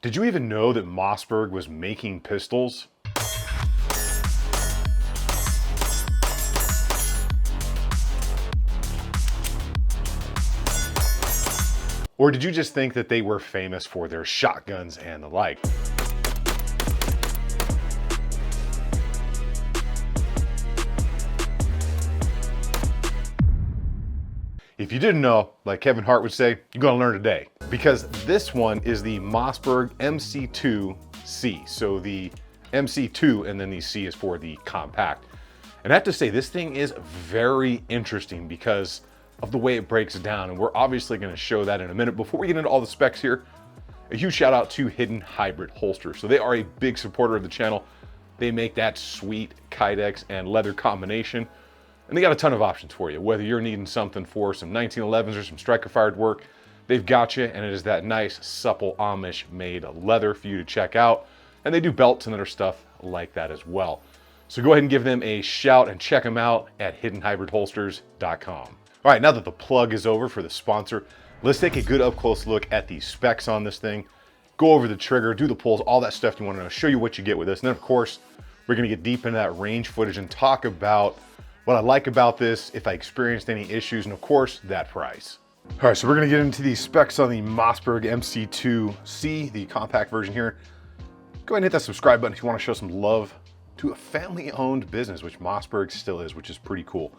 Did you even know that Mossberg was making pistols? Or did you just think that they were famous for their shotguns and the like? If you didn't know, like Kevin Hart would say, you're gonna learn today. Because this one is the Mossberg Mc2c. So the MC2 and then the C is for the compact. And I have to say, this thing is very interesting because of the way it breaks down. And we're obviously gonna show that in a minute. Before we get into all the specs here, a huge shout out to Hidden Hybrid Holster. So they are a big supporter of the channel. They make that sweet Kydex and leather combination. And they got a ton of options for you. Whether you're needing something for some 1911s or some striker fired work, they've got you, and it is that nice, supple Amish made leather for you to check out. And they do belts and other stuff like that as well. So go ahead and give them a shout and check them out at hiddenhybridholsters.com. All right, now that the plug is over for the sponsor, let's take a good up close look at the specs on this thing, go over the trigger, do the pulls, all that stuff you want to know, show you what you get with this. And then of course, we're gonna get deep into that range footage and talk about what I like about this, if I experienced any issues, and of course, that price. All right, so we're gonna get into the specs on the Mossberg Mc2c, the compact version here. Go ahead and hit that subscribe button if you wanna show some love to a family-owned business, which Mossberg still is, which is pretty cool.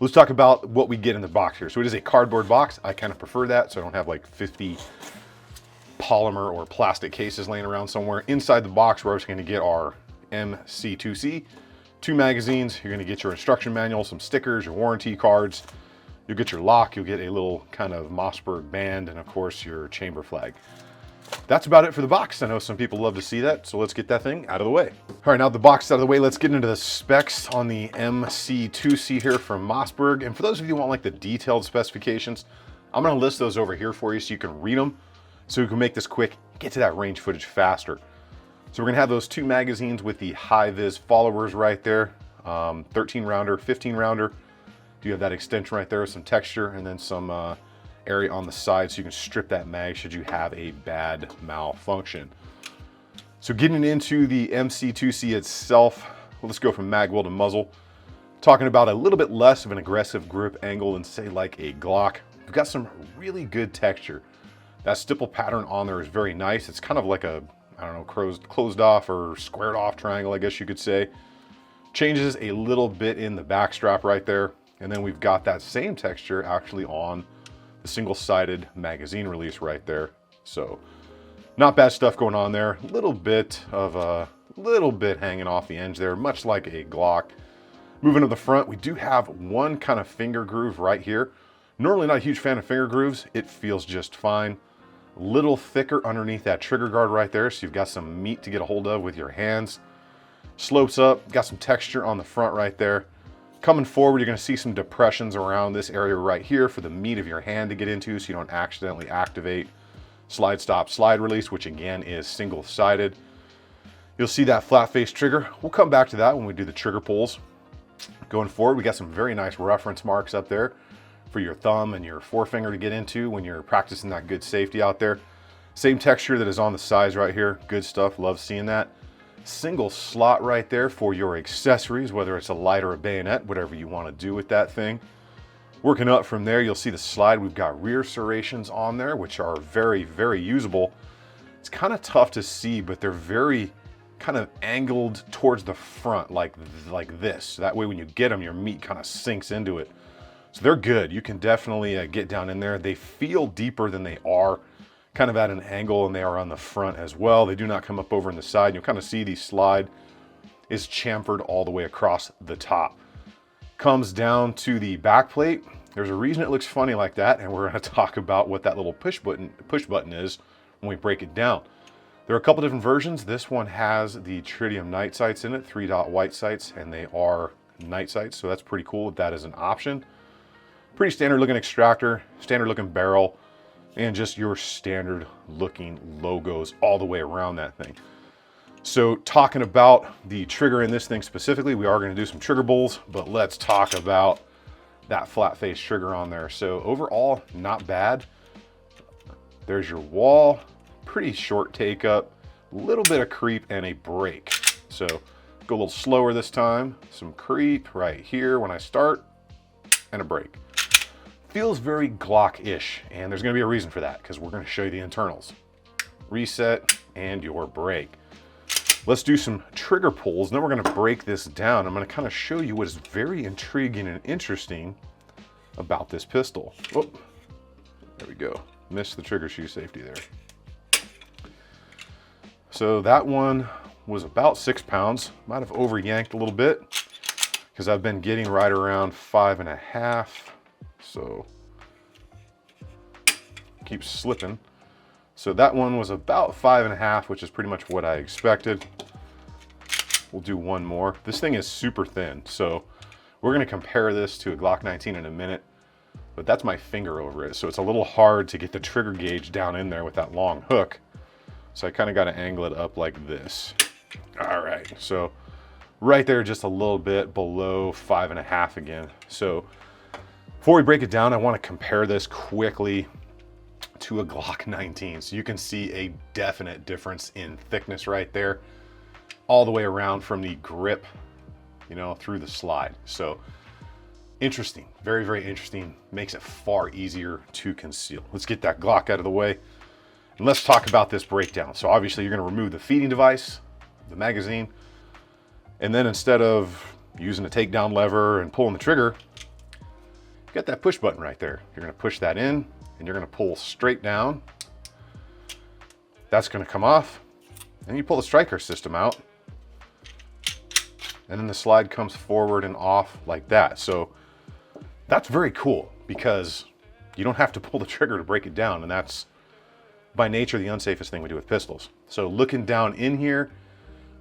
Let's talk about what we get in the box here. So it is a cardboard box. I kind of prefer that, so I don't have like 50 polymer or plastic cases laying around somewhere. Inside the box, we're also gonna get our Mc2c, 2 magazines, you're gonna get your instruction manual, some stickers, your warranty cards, you'll get your lock, you'll get a little kind of Mossberg band, and of course your chamber flag. That's about it for the box. I know some people love to see that, so let's get that thing out of the way. All right, now the box is out of the way, let's get into the specs on the Mc2c here from Mossberg. And for those of you who want like the detailed specifications, I'm gonna list those over here for you so you can read them, so you can make this quick, get to that range footage faster. So we're gonna have those 2 magazines with the high-vis followers right there, 13 rounder, 15 rounder. You have that extension right there, some texture, and then some area on the side so you can strip that mag should you have a bad malfunction. So getting into the Mc2c itself, well, let's go from mag well to muzzle. Talking about a little bit less of an aggressive grip angle than say like a Glock. We've got some really good texture. That stipple pattern on there is very nice. It's kind of like a, I don't know, closed off or squared off triangle, I guess you could say. Changes a little bit in the back strap right there. And then we've got that same texture actually on the single-sided magazine release right there. So not bad stuff going on there. A little bit hanging off the edge there, much like a Glock. Moving to the front, we do have one kind of finger groove right here. Normally not a huge fan of finger grooves. It feels just fine. A little thicker underneath that trigger guard right there, so you've got some meat to get a hold of with your hands. Slopes up, got some texture on the front right there. Coming forward, you're gonna see some depressions around this area right here for the meat of your hand to get into so you don't accidentally activate slide stop, slide release, which again is single-sided. You'll see that flat face trigger. We'll come back to that when we do the trigger pulls. Going forward, we got some very nice reference marks up there for your thumb and your forefinger to get into when you're practicing that good safety out there. Same texture that is on the sides right here. Good stuff, love seeing that. Single slot right there for your accessories, whether it's a light or a bayonet, whatever you want to do with that thing. Working up from there, you'll see the slide. We've got rear serrations on there, which are very, very usable. It's kind of tough to see, but they're very kind of angled towards the front like this. That way when you get them, your meat kind of sinks into it. So they're good. You can definitely get down in there. They feel deeper than they are, kind of at an angle, and they are on the front as well. They do not come up over in the side. You'll kind of see the slide is chamfered all the way across the top. Comes down to the back plate. There's a reason it looks funny like that, and we're going to talk about what that little push button is when we break it down. There are a couple different versions. This one has the tritium night sights in it, 3-dot white sights, and they are night sights, so that's pretty cool if that is an option. Pretty standard looking extractor, standard looking barrel, and just your standard looking logos all the way around that thing. So talking about the trigger in this thing specifically, we are going to do some trigger pulls, but let's talk about that flat face trigger on there. So overall, not bad. There's your wall, pretty short take up, a little bit of creep and a break. So go a little slower this time, some creep right here when I start, and a break. Feels very Glock-ish, and there's gonna be a reason for that, because we're gonna show you the internals. Reset and your break. Let's do some trigger pulls, then we're gonna break this down. I'm gonna kind of show you what is very intriguing and interesting about this pistol. Oh, there we go. Missed the trigger shoe safety there. So that one was about 6 pounds. Might have over yanked a little bit because I've been getting right around 5.5. So keeps slipping. So that one was about 5.5, which is pretty much what I expected. We'll do one more. This thing is super thin, so we're gonna compare this to a Glock 19 in a minute, but that's my finger over it. So it's a little hard to get the trigger gauge down in there with that long hook. So I kind of got to angle it up like this. All right, so right there, just a little bit below 5.5 again. So before we break it down, I want to compare this quickly to a Glock 19. So you can see a definite difference in thickness right there, all the way around from the grip, you know, through the slide. So interesting, very, very interesting. Makes it far easier to conceal. Let's get that Glock out of the way. And let's talk about this breakdown. So obviously you're gonna remove the feeding device, the magazine, and then instead of using a takedown lever and pulling the trigger, you got that push button right there. You're gonna push that in and you're gonna pull straight down. That's gonna come off. And you pull the striker system out. And then the slide comes forward and off like that. So that's very cool because you don't have to pull the trigger to break it down, and that's by nature the unsafest thing we do with pistols. So looking down in here,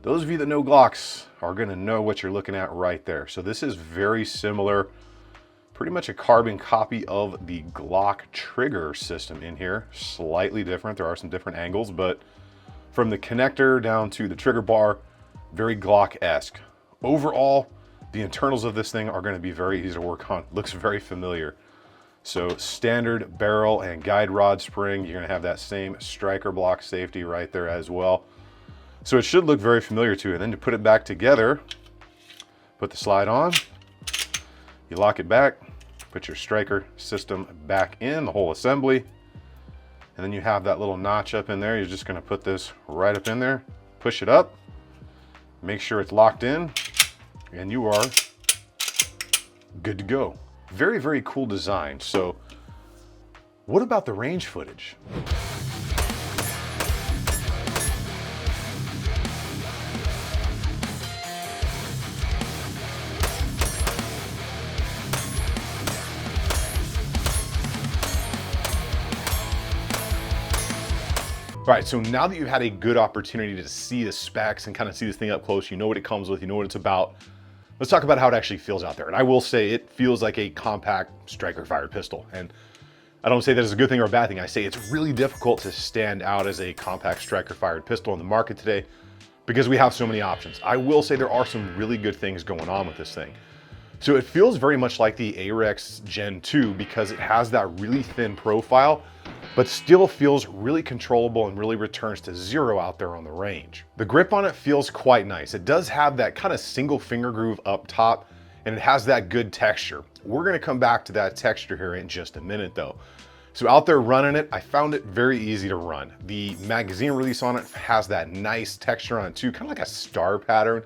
those of you that know Glocks are gonna know what you're looking at right there. So this is very similar, pretty much a carbon copy of the Glock trigger system in here. Slightly different, there are some different angles, but from the connector down to the trigger bar, very Glock-esque. Overall, the internals of this thing are gonna be very easy to work on. Looks very familiar. So standard barrel and guide rod spring, you're gonna have that same striker block safety right there as well. So it should look very familiar to you. And then to put it back together, put the slide on, you lock it back, put your striker system back in, the whole assembly, and then you have that little notch up in there. You're just gonna put this right up in there, push it up, make sure it's locked in, and you are good to go. Very, very cool design. So what about the range footage? All right, so now that you've had a good opportunity to see the specs and kind of see this thing up close, you know what it comes with, you know what it's about. Let's talk about how it actually feels out there. And I will say it feels like a compact striker fired pistol. And I don't say that as a good thing or a bad thing. I say it's really difficult to stand out as a compact striker fired pistol in the market today because we have so many options. I will say there are some really good things going on with this thing. So it feels very much like the Arex Gen 2 because it has that really thin profile, but still feels really controllable and really returns to zero out there on the range. The grip on it feels quite nice. It does have that kind of single finger groove up top, and it has that good texture. We're gonna come back to that texture here in just a minute though. So out there running it, I found it very easy to run. The magazine release on it has that nice texture on it too, kind of like a star pattern.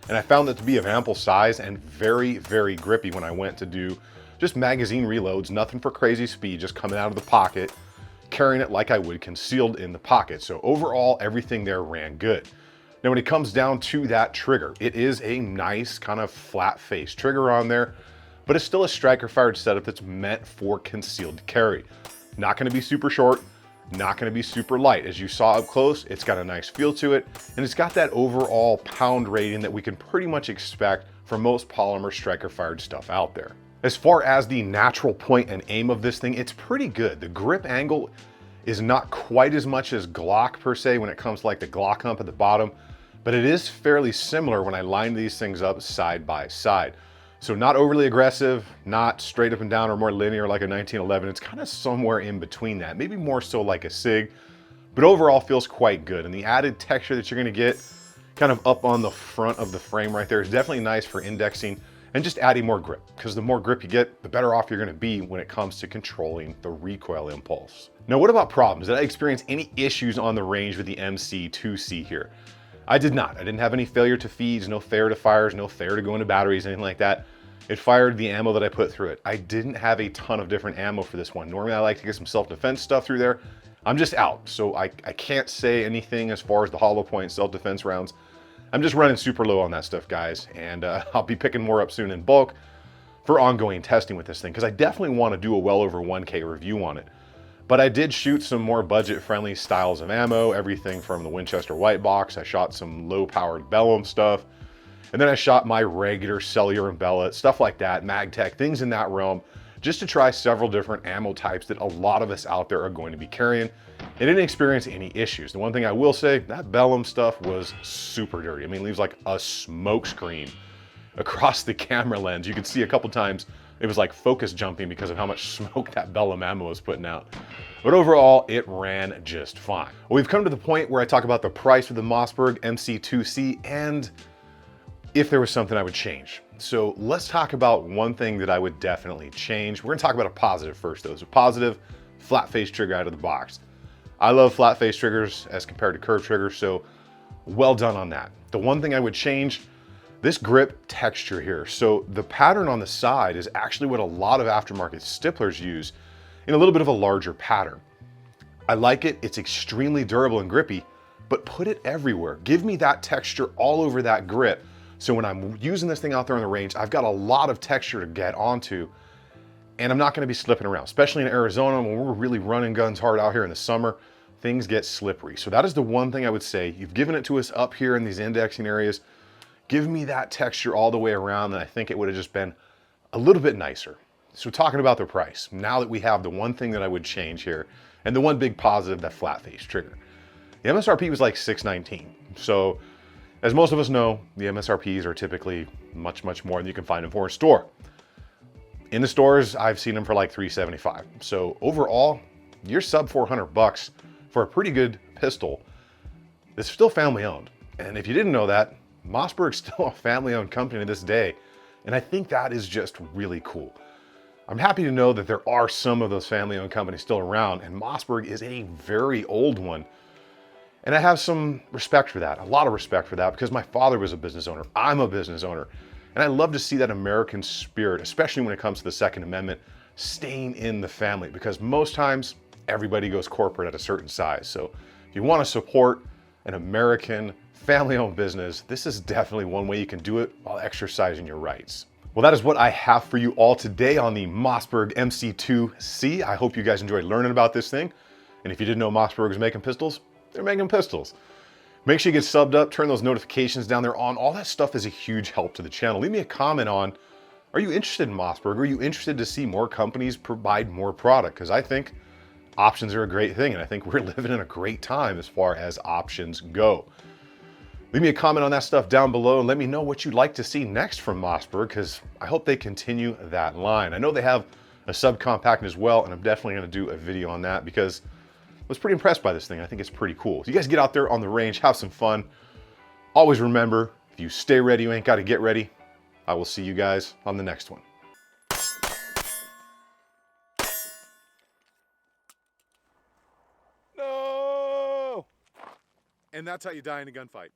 And I found it to be of ample size and very, very grippy when I went to do just magazine reloads, nothing for crazy speed, just coming out of the pocket, carrying it like I would concealed in the pocket. So overall, everything there ran good. Now, when it comes down to that trigger, it is a nice kind of flat face trigger on there, but it's still a striker fired setup that's meant for concealed carry. Not gonna be super short, not gonna be super light. As you saw up close, it's got a nice feel to it, and it's got that overall pound rating that we can pretty much expect from most polymer striker fired stuff out there. As far as the natural point and aim of this thing, it's pretty good. The grip angle is not quite as much as Glock per se when it comes to like the Glock hump at the bottom, but it is fairly similar when I line these things up side by side. So not overly aggressive, not straight up and down or more linear like a 1911. It's kind of somewhere in between that, maybe more so like a SIG, but overall feels quite good. And the added texture that you're gonna get kind of up on the front of the frame right there is definitely nice for indexing and just adding more grip, because the more grip you get, the better off you're gonna be when it comes to controlling the recoil impulse. Now, what about problems? Did I experience any issues on the range with the Mc2c here? I did not. I didn't have any failure to feeds, no failure to fires, no failure to go into batteries, anything like that. It fired the ammo that I put through it. I didn't have a ton of different ammo for this one. Normally I like to get some self-defense stuff through there. I'm just out, so I can't say anything as far as the hollow point self-defense rounds. I'm just running super low on that stuff, guys, and I'll be picking more up soon in bulk for ongoing testing with this thing, because I definitely want to do a well over 1K review on it. But I did shoot some more budget-friendly styles of ammo, everything from the Winchester White Box. I shot some low-powered Bellum stuff, and then I shot my regular cellular and bellet, stuff like that, MagTech, things in that realm, just to try several different ammo types that a lot of us out there are going to be carrying. I didn't experience any issues. The one thing I will say, that Bellum stuff was super dirty. I mean, it leaves like a smoke screen across the camera lens. You could see a couple times it was like focus jumping because of how much smoke that Bellum ammo was putting out. But overall, it ran just fine. Well, we've come to the point where I talk about the price of the Mossberg Mc2c and if there was something I would change. So let's talk about one thing that I would definitely change. We're gonna talk about a positive first though. So positive, flat face trigger out of the box. I love flat face triggers as compared to curved triggers, so well done on that. The one thing I would change, this grip texture here. So the pattern on the side is actually what a lot of aftermarket stipplers use in a little bit of a larger pattern. I like it, it's extremely durable and grippy, but put it everywhere. Give me that texture all over that grip. So when I'm using this thing out there on the range, I've got a lot of texture to get onto, and I'm not gonna be slipping around, especially in Arizona when we're really running guns hard out here in the summer, things get slippery. So that is the one thing I would say. You've given it to us up here in these indexing areas. Give me that texture all the way around, and I think it would have just been a little bit nicer. So talking about the price, now that we have the one thing that I would change here, and the one big positive, that flat face trigger. The MSRP was like $619. So as most of us know, the MSRPs are typically much, much more than you can find them for in store. In the stores, I've seen them for like $375. So overall, you're sub 400 bucks for a pretty good pistol. It's still family owned. And if you didn't know that, Mossberg's still a family owned company to this day. And I think that is just really cool. I'm happy to know that there are some of those family owned companies still around, and Mossberg is a very old one. And I have some respect for that, a lot of respect for that, because my father was a business owner. I'm a business owner. And I love to see that American spirit, especially when it comes to the Second Amendment, staying in the family, because most times everybody goes corporate at a certain size. So if you want to support an American family-owned business, this is definitely one way you can do it while exercising your rights. Well, that is what I have for you all today on the Mossberg Mc2c. I hope you guys enjoyed learning about this thing. And if you didn't know Mossberg was making pistols, they're making pistols. Make sure you get subbed up, turn those notifications down there on. All that stuff is a huge help to the channel. Leave me a comment on, are you interested in Mossberg? Are you interested to see more companies provide more product? Because I think options are a great thing, and I think we're living in a great time as far as options go. Leave me a comment on that stuff down below and let me know what you'd like to see next from Mossberg, because I hope they continue that line. I know they have a subcompact as well, and I'm definitely going to do a video on that because I was pretty impressed by this thing. I think it's pretty cool. So you guys get out there on the range, have some fun. Always remember, if you stay ready, you ain't got to get ready. I will see you guys on the next one. No! And that's how you die in a gunfight.